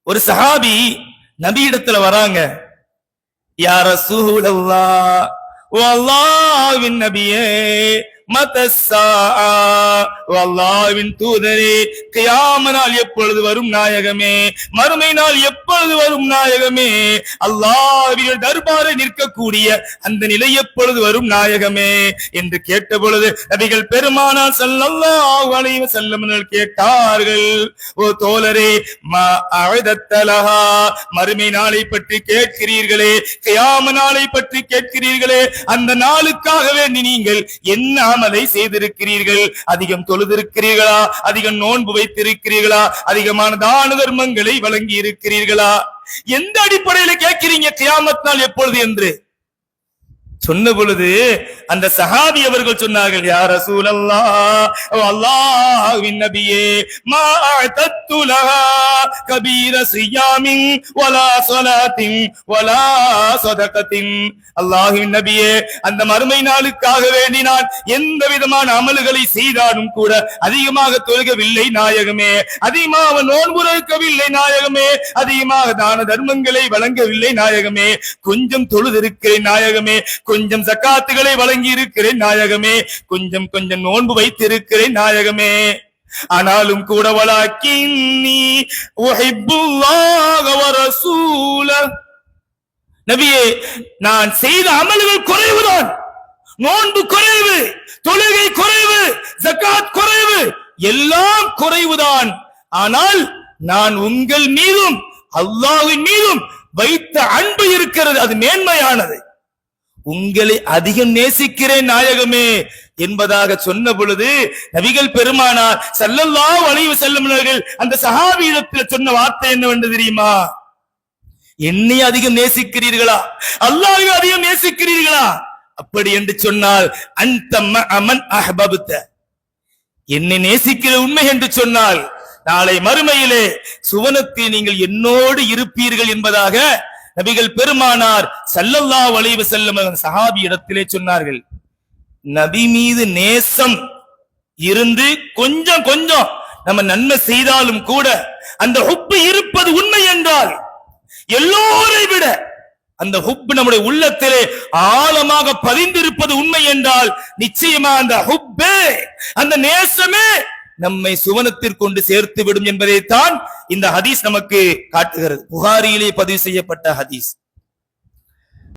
ஒரு சஹாபி நபி இடத்துல வராங்க. யா ரசூலல்லாஹ், வல்லாஹ்வின் நபியே, அல்லாஹ்வின் தூதரே, கியாம நாள் எப்பொழுது வரும் நாயகமே, மறுமை நாள் எப்பொழுது வரும் நாயகமே, அல்லாஹ்வின் தர்பாரை நிற்கக்கூடிய அந்த நிலை எப்பொழுது வரும் நாயகமே என்று கேட்ட பொழுது நபிகள் பெருமானார் ஸல்லல்லாஹு அலைஹி வஸல்லம் கேட்டார்கள், ஓ தோழரே, மா அஅதத்தலஹா, மறுமை நாளை பற்றி கேட்கிறீர்களே, கியாம நாளை பற்றி கேட்கிறீர்களே, அந்த நாளுக்காக வேண்டி நீங்கள் என்ன அமலை செய்திருக்கிறீர்கள்? அதிகம் தொழுதிருக்கிறீர்களா? அதிகம் நோன்பு வைத்திருக்கிறீர்களா? அதிகமான தான தர்மங்களை வழங்கி இருக்கிறீர்களா? எந்த அடிப்படையில் கேட்கிறீங்க கியாமத் நாள் எப்பொழுது என்று சொன்ன பொழுது அந்த சஹாபி அவர்கள் சொன்னார்கள், யா ரசூலல்லாஹ், அல்லாஹ்வின் நபியே, மா அஅதத்து லஹா கபீர சியாமின் வலா ஸலாத்தின் வலா ஸதகத்தின். அல்லாஹ்வின் நபியே, அந்த மறுமை நாளுக்காக வேண்டி நான் எந்த விதமான அமல்களை செய்தாலும் கூட அதிகமாக தொழுகவில்லை நாயகமே, அதிகமாக நோன்பு வைக்கவில்லை நாயகமே, அதிகமாக தான தர்மங்களை வழங்கவில்லை நாயகமே, கொஞ்சம் தொழுதிருக்கிறேன் நாயகமே, கொஞ்சம் ஜகாத்துகளை வழங்கி இருக்கிறேன் நாயகமே, கொஞ்சம் கொஞ்சம் நோன்பு வைத்திருக்கிறேன் நாயகமே, ஆனாலும் கூட வலாக்கின்னி உஹிப்புல்லாஹ வ ரசூலஹ், நபியே, நான் செய்த அமல்கள் குறைவுதான், நோன்பு குறைவு, தொழுகை குறைவு, ஜகாத் குறைவு, எல்லாம் குறைவுதான், ஆனால் நான் உங்கள் மீதும் அல்லாஹ்வின் மீதும் வைத்த அன்பு இருக்கிறது, அது மேன்மையானது, உங்களை அதிகம் நேசிக்கிறேன் நாயகமே என்பதாக சொன்ன பொழுது நபிகள் பெருமானார் ஸல்லல்லாஹு அலைஹி வஸல்லம் அவர்கள் அந்த சஹாபியிடத்தில் சொன்ன வார்த்தை என்னவென்று தெரியுமா? என்னை அதிகம் நேசிக்கிறீர்களா, அல்லாஹ்வை அதிகம் நேசிக்கிறீர்களா? அப்படி என்று சொன்னால் அன்த மஅமன் அஹ்பப்த, என்னை நேசிக்கிற உண்மை என்று சொன்னால் நாளை மறுமையிலே சுவனத்தில் நீங்கள் என்னோடு இருப்பீர்கள் என்பதாக நபிகள் பெருமானார் ஸல்லல்லாஹு அலைஹி வஸல்லம் சஹாபி இடத்திலே சொன்னார்கள். நபி மீது நேசம் இருந்து கொஞ்சம் கொஞ்சம் நம்ம நன்மை செய்தாலும் கூட அந்த ஹுப் இருப்பது உண்மை என்றால், எல்லோரை விட அந்த ஹுப் நம்முடைய உள்ளத்திலே ஆழமாக பதிந்திருப்பது உண்மை என்றால், நிச்சயமா அந்த ஹுப்பே, அந்த நேசமே நம்மை சுவனத்திற்கு கொண்டு சேர்த்து விடும் என்பதைத்தான் இந்த ஹதீஸ் நமக்கு காட்டுகிறது. புகாரியிலே பதிவு செய்யப்பட்ட ஹதீஸ்.